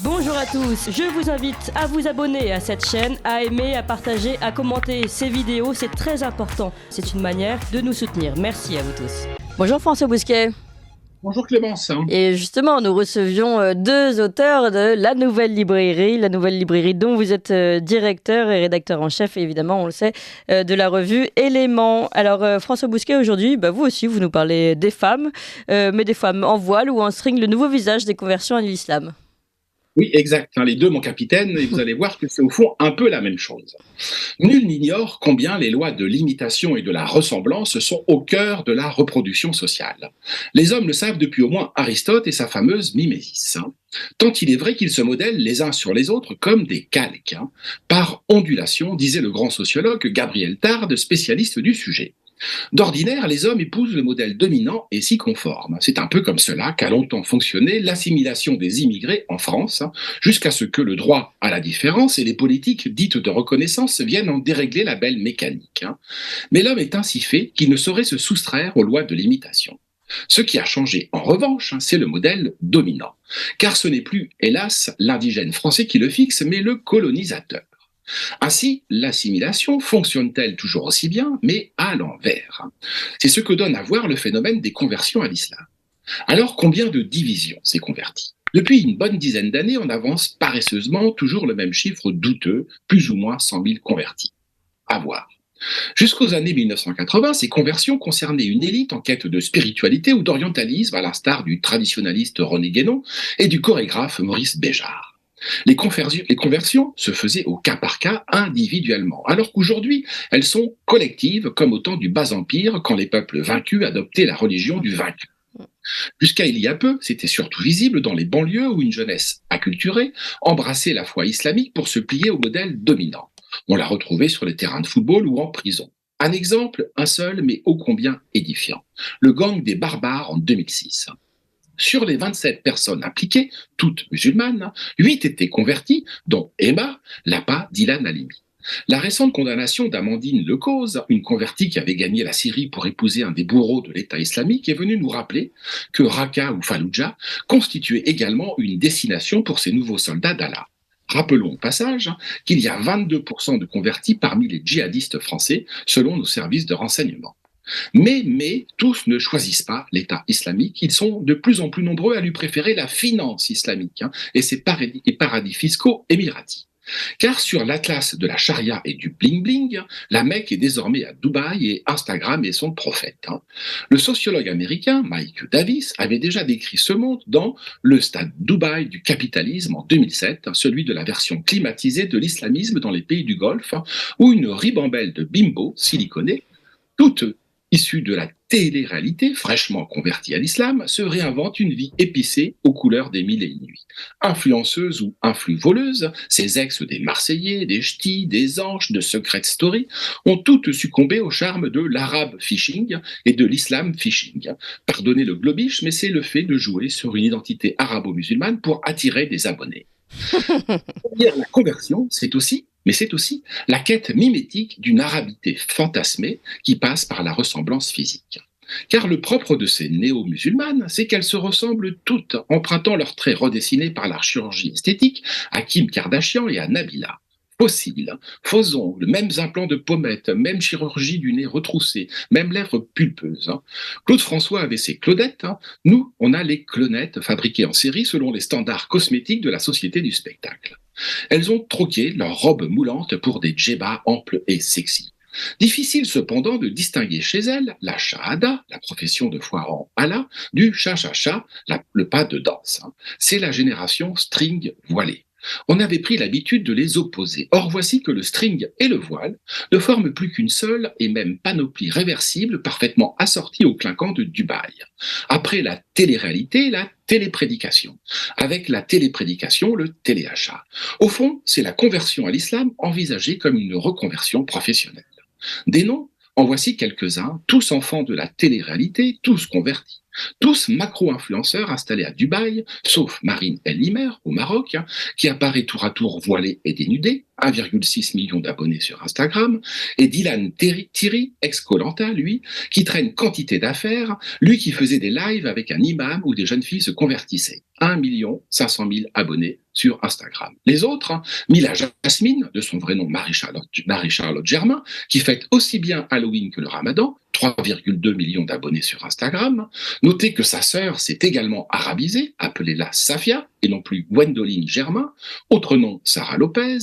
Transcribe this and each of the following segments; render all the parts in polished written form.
Bonjour à tous, je vous invite à vous abonner à cette chaîne, à aimer, à partager, à commenter ces vidéos, c'est très important. C'est une manière de nous soutenir. Merci à vous tous. Bonjour François Bousquet. Bonjour Clémence. Et justement, nous recevions deux auteurs de la Nouvelle Librairie dont vous êtes directeur et rédacteur en chef, évidemment, on le sait, de la revue Éléments. Alors François Bousquet, aujourd'hui, vous aussi, vous nous parlez des femmes, mais des femmes en voile ou en string, le nouveau visage des conversions à l'islam. Oui, exact. Les deux, mon capitaine, et vous allez voir que c'est au fond un peu la même chose. Nul n'ignore combien les lois de l'imitation et de la ressemblance sont au cœur de la reproduction sociale. Les hommes le savent depuis au moins Aristote et sa fameuse mimésis. Tant il est vrai qu'ils se modèlent les uns sur les autres comme des calques, par ondulation, disait le grand sociologue Gabriel Tarde, spécialiste du sujet. D'ordinaire, les hommes épousent le modèle dominant et s'y conforment. C'est un peu comme cela qu'a longtemps fonctionné l'assimilation des immigrés en France, jusqu'à ce que le droit à la différence et les politiques dites de reconnaissance viennent en dérégler la belle mécanique. Mais l'homme est ainsi fait qu'il ne saurait se soustraire aux lois de l'imitation. Ce qui a changé, en revanche, c'est le modèle dominant. Car ce n'est plus, hélas, l'indigène français qui le fixe, mais le colonisateur. Ainsi, l'assimilation fonctionne-t-elle toujours aussi bien, mais à l'envers? C'est ce que donne à voir le phénomène des conversions à l'islam. Alors, combien de divisions s'est converti? Depuis une bonne dizaine d'années, on avance paresseusement toujours le même chiffre douteux, plus ou moins 100 000 convertis. À voir. Jusqu'aux années 1980, ces conversions concernaient une élite en quête de spiritualité ou d'orientalisme, à l'instar du traditionnaliste René Guénon et du chorégraphe Maurice Béjart. Les conversions se faisaient au cas par cas, individuellement, alors qu'aujourd'hui, elles sont collectives, comme au temps du Bas-Empire, quand les peuples vaincus adoptaient la religion du vaincu. Jusqu'à il y a peu, c'était surtout visible dans les banlieues où une jeunesse acculturée embrassait la foi islamique pour se plier au modèle dominant. On la retrouvait sur les terrains de football ou en prison. Un exemple, un seul, mais ô combien édifiant. Le gang des barbares en 2006. Sur les 27 personnes impliquées, toutes musulmanes, 8 étaient converties, dont Emma, Lapa, Dylan Halimi. La récente condamnation d'Amandine Lecause, une convertie qui avait gagné la Syrie pour épouser un des bourreaux de l'État islamique, est venue nous rappeler que Raqqa ou Fallujah constituaient également une destination pour ces nouveaux soldats d'Allah. Rappelons au passage qu'il y a 22% de convertis parmi les djihadistes français, selon nos services de renseignement. Mais tous ne choisissent pas l'État islamique. Ils sont de plus en plus nombreux à lui préférer la finance islamique et ses paradis fiscaux émiratis. Car sur l'atlas de la charia et du bling-bling, la Mecque est désormais à Dubaï et Instagram est son prophète. Le sociologue américain Mike Davis avait déjà décrit ce monde dans Le stade Dubaï du capitalisme en 2007, celui de la version climatisée de l'islamisme dans les pays du Golfe, où une ribambelle de bimbos siliconés, toutes issus de la télé-réalité, fraîchement convertie à l'islam, se réinvente une vie épicée aux couleurs des mille et une nuits. Influenceuses ou influ-voleuses, ces ex des Marseillais, des Ch'tis, des Anges, de Secret Story, ont toutes succombé au charme de l'arabe phishing et de l'islam phishing. Pardonnez le globish, mais c'est le fait de jouer sur une identité arabo-musulmane pour attirer des abonnés. La conversion, c'est aussi la quête mimétique d'une arabité fantasmée qui passe par la ressemblance physique. Car le propre de ces néo-musulmanes, c'est qu'elles se ressemblent toutes, empruntant leurs traits redessinés par la chirurgie esthétique à Kim Kardashian et à Nabila. Fossiles, faux ongles, mêmes implants de pommettes, même chirurgie du nez retroussé, même lèvres pulpeuses. Claude François avait ses Claudettes, nous, on a les clonettes fabriquées en série selon les standards cosmétiques de la société du spectacle. Elles ont troqué leurs robes moulantes pour des djellabas amples et sexy. Difficile cependant de distinguer chez elles la shahada, la profession de foi en Allah, du cha-cha-cha, le pas de danse. C'est la génération string voilée. On avait pris l'habitude de les opposer. Or voici que le string et le voile ne forment plus qu'une seule et même panoplie réversible parfaitement assortie au clinquant de Dubaï. Après la télé-réalité, la téléprédication. Avec la téléprédication, le téléachat. Au fond, c'est la conversion à l'islam envisagée comme une reconversion professionnelle. Des noms, en voici quelques-uns, tous enfants de la télé-réalité, tous convertis. Tous macro-influenceurs installés à Dubaï, sauf Marine El Limer au Maroc, qui apparaît tour à tour voilée et dénudée, 1,6 million d'abonnés sur Instagram, et Dylan Thierry, ex-Koh Lanta, lui, qui traîne quantité d'affaires, lui qui faisait des lives avec un imam où des jeunes filles se convertissaient. 1 500 000 abonnés sur Instagram. Les autres, Mila Jasmine, de son vrai nom Marie-Charlotte Germain, qui fête aussi bien Halloween que le Ramadan, 3,2 millions d'abonnés sur Instagram. Notez que sa sœur s'est également arabisée, appelée-la Safia, et non plus Gwendoline Germain, autre nom Sarah Lopez,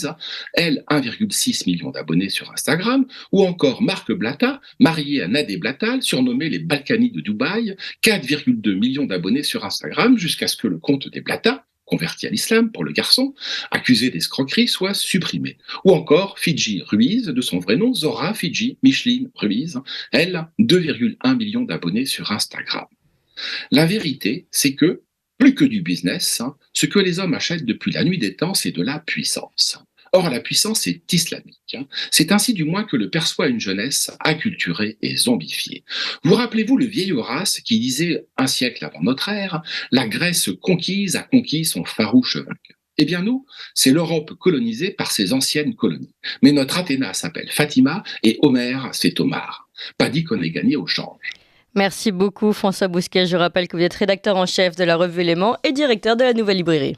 elle 1,6 million d'abonnés sur Instagram, ou encore Marc Blatta, marié à Nadé Blattal, surnommé les Balkany de Dubaï, 4,2 millions d'abonnés sur Instagram, jusqu'à ce que le compte des Blatta, converti à l'islam pour le garçon, accusé d'escroquerie, soit supprimé. Ou encore Fidji Ruiz, de son vrai nom Zora Fidji Micheline Ruiz, elle 2,1 millions d'abonnés sur Instagram. La vérité, c'est que, plus que du business, ce que les hommes achètent depuis la nuit des temps, c'est de la puissance. Or, la puissance est islamique. C'est ainsi du moins que le perçoit une jeunesse acculturée et zombifiée. Vous rappelez-vous le vieil Horace qui disait un siècle avant notre ère, « La Grèce conquise a conquis son farouche vainqueur ». Eh bien nous, c'est l'Europe colonisée par ses anciennes colonies. Mais notre Athéna s'appelle Fatima et Homère, c'est Omar. Pas dit qu'on ait gagné au change. Merci beaucoup François Bousquet. Je rappelle que vous êtes rédacteur en chef de la revue Éléments et directeur de la Nouvelle Librairie.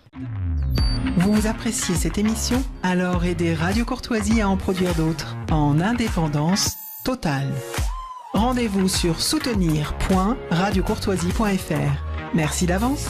Vous appréciez cette émission? Alors aidez Radio Courtoisie à en produire d'autres en indépendance totale. Rendez-vous sur soutenir.radiocourtoisie.fr. Merci d'avance.